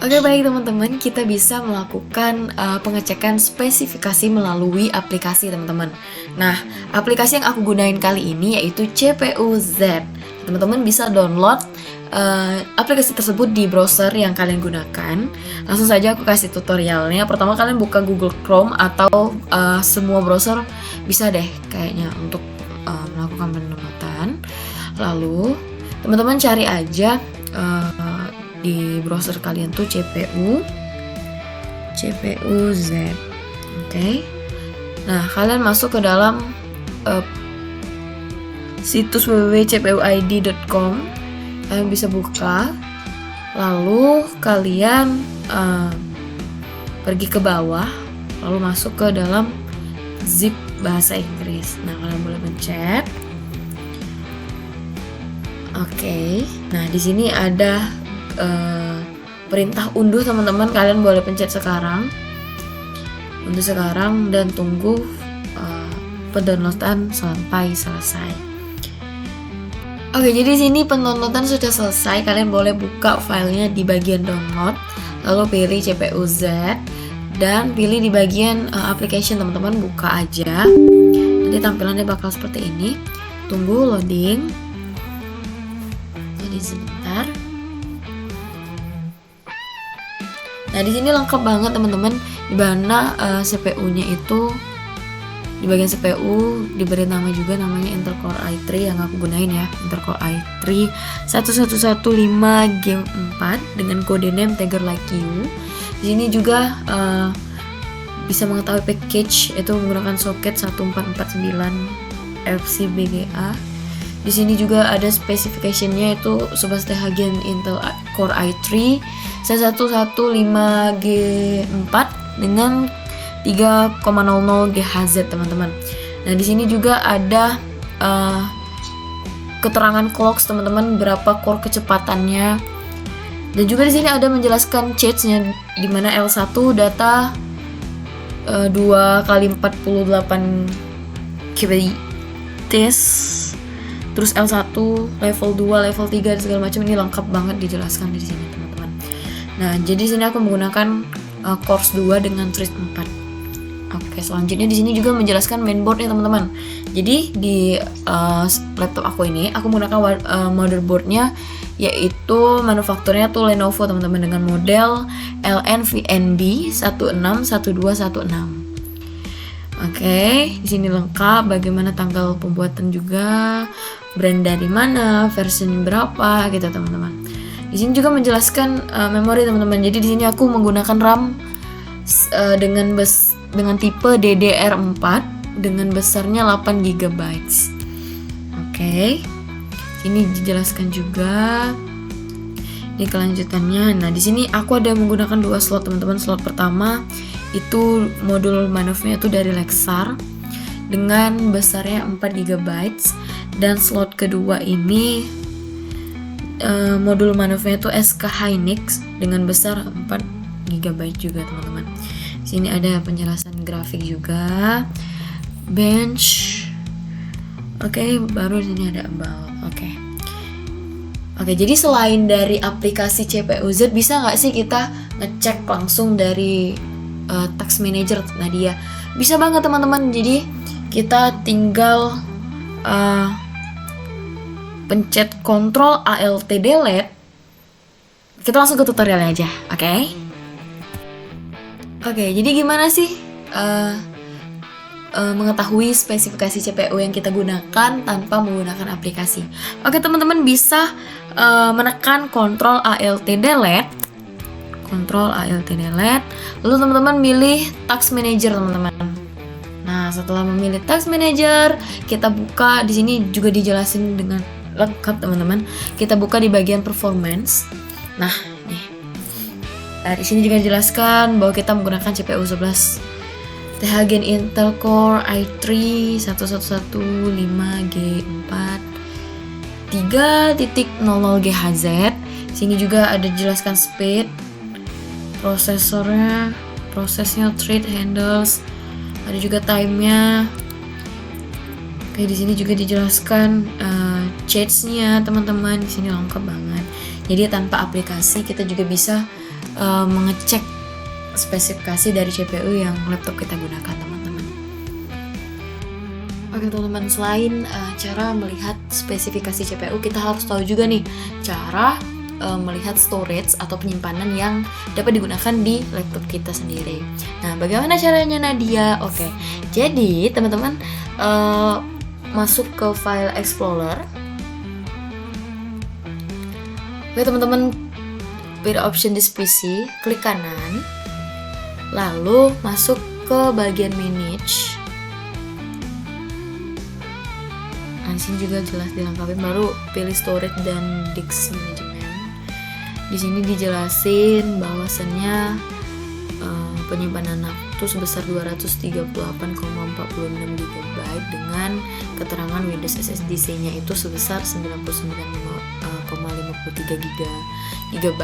Oke baik teman-teman, kita bisa melakukan pengecekan spesifikasi melalui aplikasi teman-teman. Nah, aplikasi yang aku gunain kali ini yaitu CPU-Z. Teman-teman bisa download aplikasi tersebut di browser yang kalian gunakan. Langsung saja aku kasih tutorialnya. Pertama kalian buka Google Chrome atau semua browser bisa deh kayaknya untuk melakukan pendownloadan. Lalu teman-teman cari aja di browser kalian tuh CPU-Z. Oke. Nah, kalian masuk ke dalam situs www.cpuid.com. Kalian bisa buka. Lalu kalian pergi ke bawah, lalu masuk ke dalam zip bahasa Inggris. Nah, kalian boleh pencet. Oke. Nah, di sini ada perintah unduh teman-teman, kalian boleh pencet sekarang, unduh sekarang dan tunggu pendownloadan sampai selesai. Oke, jadi sini pendownloadan sudah selesai. Kalian boleh buka filenya di bagian download, lalu pilih CPU-Z dan pilih di bagian application teman-teman, buka aja. Nanti tampilannya bakal seperti ini. Tunggu loading. Jadi sebentar. Nah, di sini lengkap banget teman-teman, di mana CPU-nya itu di bagian CPU diberi nama juga, namanya Intel Core i3 yang aku gunain ya, Intel Core i3 1115G4 dengan kode name Tiger Like You. Di sini juga bisa mengetahui package itu menggunakan soket 1449 FCBGA. Di sini juga ada specification-nya itu 11 THz Intel Core i3 1115G4 dengan 3,00 GHz teman-teman. Nah, di sini juga ada keterangan clocks teman-teman, berapa core kecepatannya. Dan juga di sini ada menjelaskan charge-nya, di mana L1 data 2 kali 48 KB, terus L1, level 2, level 3 dan segala macam, ini lengkap banget dijelaskan di sini teman-teman. Nah, jadi sini aku menggunakan Cores 2 dengan thread 4. Oke, selanjutnya di sini juga menjelaskan mainboardnya teman-teman. Jadi di laptop aku ini aku menggunakan motherboardnya yaitu manufakturnya tuh Lenovo teman-teman, dengan model LNVNB 161216. Oke, di sini lengkap bagaimana tanggal pembuatan juga, brand dari mana, versi berapa gitu teman-teman. Di sini juga menjelaskan memori teman-teman. Jadi di sini aku menggunakan RAM dengan tipe DDR4 dengan besarnya 8 GB. Oke. Ini dijelaskan juga di kelanjutannya. Nah, di sini aku ada menggunakan 2 slot teman-teman. Slot pertama itu modul manufnya itu dari Lexar dengan besarnya 4 GB, dan slot kedua ini modul manufnya itu SK Hynix dengan besar 4 GB juga teman-teman. Sini ada penjelasan grafik juga, bench. Oke, baru sini ada about. Oke, jadi selain dari aplikasi CPU-Z, bisa nggak sih kita ngecek langsung dari Task Manager Nadia? Bisa banget teman-teman. Jadi kita tinggal pencet Ctrl Alt Delete. Kita langsung ke tutorialnya aja, oke? Oke, jadi gimana sih mengetahui spesifikasi CPU yang kita gunakan tanpa menggunakan aplikasi? Oke teman-teman, bisa menekan Ctrl Alt Delete. Ctrl Alt Delete. Lalu teman-teman pilih Task Manager teman-teman. Nah, setelah memilih Task Manager, kita buka. Di sini juga dijelasin dengan lengkap teman-teman. Kita buka di bagian Performance. Nah, nih. Di sini juga dijelaskan bahwa kita menggunakan CPU 11 THz Intel Core i3 1115G4 3.00 GHz. Sini juga ada dijelaskan speed, prosesnya, thread handles, ada juga time-nya. Oke, di sini juga dijelaskan charge-nya teman-teman. Di sini lengkap banget. Jadi tanpa aplikasi kita juga bisa mengecek spesifikasi dari CPU yang laptop kita gunakan, teman-teman. Oke teman-teman, selain cara melihat spesifikasi CPU, kita harus tahu juga nih cara melihat storage atau penyimpanan yang dapat digunakan di laptop kita sendiri. Nah, bagaimana caranya, Nadia? Oke, jadi teman-teman masuk ke file Explorer. Oke teman-teman, pilih option this PC, klik kanan, lalu masuk ke bagian manage. Nah, di sini juga jelas dilengkapi, baru pilih storage dan disk management. Di sini dijelasin bahwasannya penyimpanan waktu sebesar 238,46 GB dengan keterangan Windows SSD-nya itu sebesar 99,53 GB,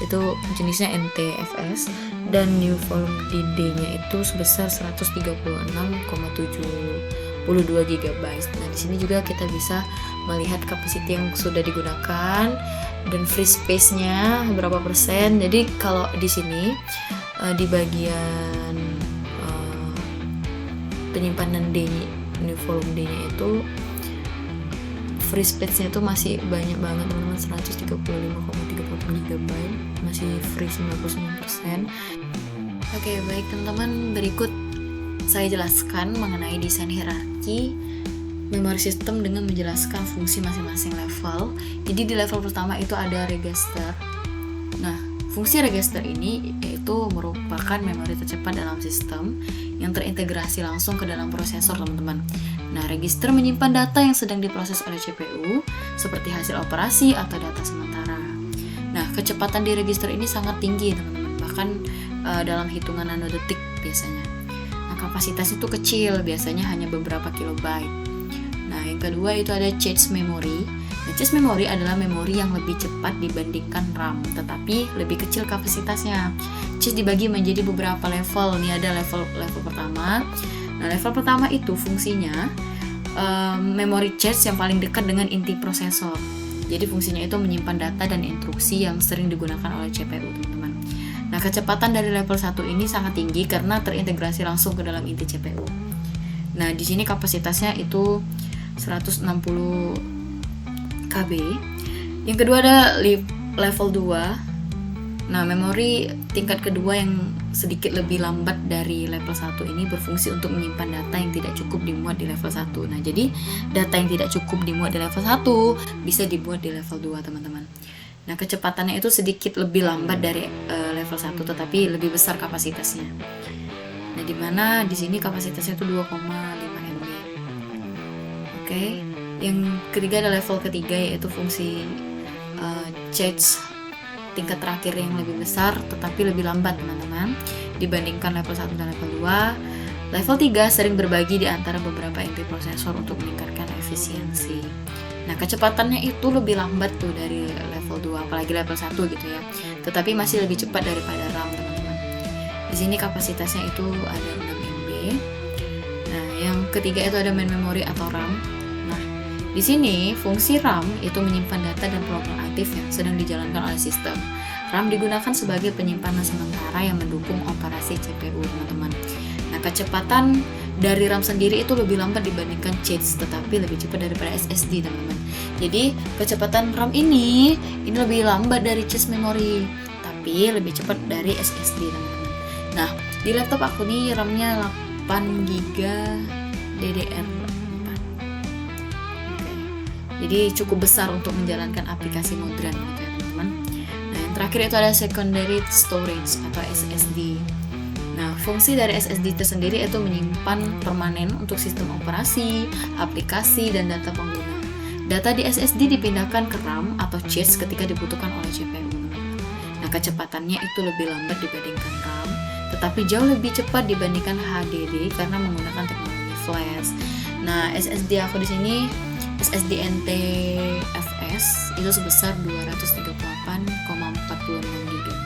itu jenisnya NTFS, dan new volume DD-nya itu sebesar 136,72 GB. Nah, di sini juga kita bisa melihat kapasiti yang sudah digunakan dan free space-nya berapa persen. Jadi kalau di sini di bagian penyimpanan D, new volume D-nya itu free space-nya itu masih banyak banget, teman-teman, 135,36 GB, masih free 99%. Oke, baik teman-teman, berikut saya jelaskan mengenai desain hierarki memori sistem dengan menjelaskan fungsi masing-masing level. Jadi di level pertama itu ada register. Nah, fungsi register ini yaitu merupakan memori tercepat dalam sistem yang terintegrasi langsung ke dalam prosesor, teman-teman. Nah, register menyimpan data yang sedang diproses oleh CPU seperti hasil operasi atau data sementara. Nah, kecepatan di register ini sangat tinggi, teman-teman, bahkan dalam hitungan nanodetik biasanya. Nah, kapasitas itu kecil, biasanya hanya beberapa kilobyte. Nah, yang kedua itu ada cache memory. Nah, cache memory adalah memori yang lebih cepat dibandingkan RAM, tetapi lebih kecil kapasitasnya. Cache dibagi menjadi beberapa level. Ini ada level pertama. Nah, level pertama itu fungsinya memori cache yang paling dekat dengan inti prosesor. Jadi fungsinya itu menyimpan data dan instruksi yang sering digunakan oleh CPU, teman-teman. Nah, kecepatan dari level 1 ini sangat tinggi karena terintegrasi langsung ke dalam inti CPU. Nah, di sini kapasitasnya itu 160 KB. Yang kedua ada level 2. Nah, memori tingkat kedua yang sedikit lebih lambat dari level 1 ini berfungsi untuk menyimpan data yang tidak cukup dimuat di level 1. Nah, jadi data yang tidak cukup dimuat di level 1 bisa dimuat di level 2, teman-teman. Nah, kecepatannya itu sedikit lebih lambat dari level 1 tetapi lebih besar kapasitasnya. Nah, di mana di sini kapasitasnya itu 2,5 MB. Oke. Yang ketiga ada level ketiga, yaitu fungsi cache tingkat terakhir yang lebih besar tetapi lebih lambat, teman-teman, dibandingkan level 1 dan level 2. Level 3 sering berbagi di antara beberapa inti prosesor untuk meningkatkan efisiensi. Nah, kecepatannya itu lebih lambat tuh dari level 2, apalagi level 1 gitu ya. Tetapi masih lebih cepat daripada RAM, teman-teman. Di sini kapasitasnya itu ada 6 MB. Nah, yang ketiga itu ada main memory atau RAM. Nah, di sini fungsi RAM itu menyimpan data dan program aktif yang sedang dijalankan oleh sistem. RAM digunakan sebagai penyimpanan sementara yang mendukung operasi CPU, teman-teman. Nah, kecepatan dari RAM sendiri itu lebih lambat dibandingkan cache, tetapi lebih cepat daripada SSD, teman-teman. Jadi, kecepatan RAM ini lebih lambat dari cache memory, tapi lebih cepat dari SSD, teman-teman. Nah, di laptop aku nih RAM-nya 8 GB DDR4. Oke. Jadi cukup besar untuk menjalankan aplikasi modern gitu ya, teman-teman. Nah, yang terakhir itu ada secondary storage atau SSD. Nah, fungsi dari SSD itu sendiri itu menyimpan permanen untuk sistem operasi, aplikasi, dan data pengguna. Data di SSD dipindahkan ke RAM atau cache ketika dibutuhkan oleh CPU. Nah, kecepatannya itu lebih lambat dibandingkan RAM, tetapi jauh lebih cepat dibandingkan HDD karena menggunakan teknologi flash. Nah, SSD aku di sini SSD NTFS itu sebesar 238,46 GB.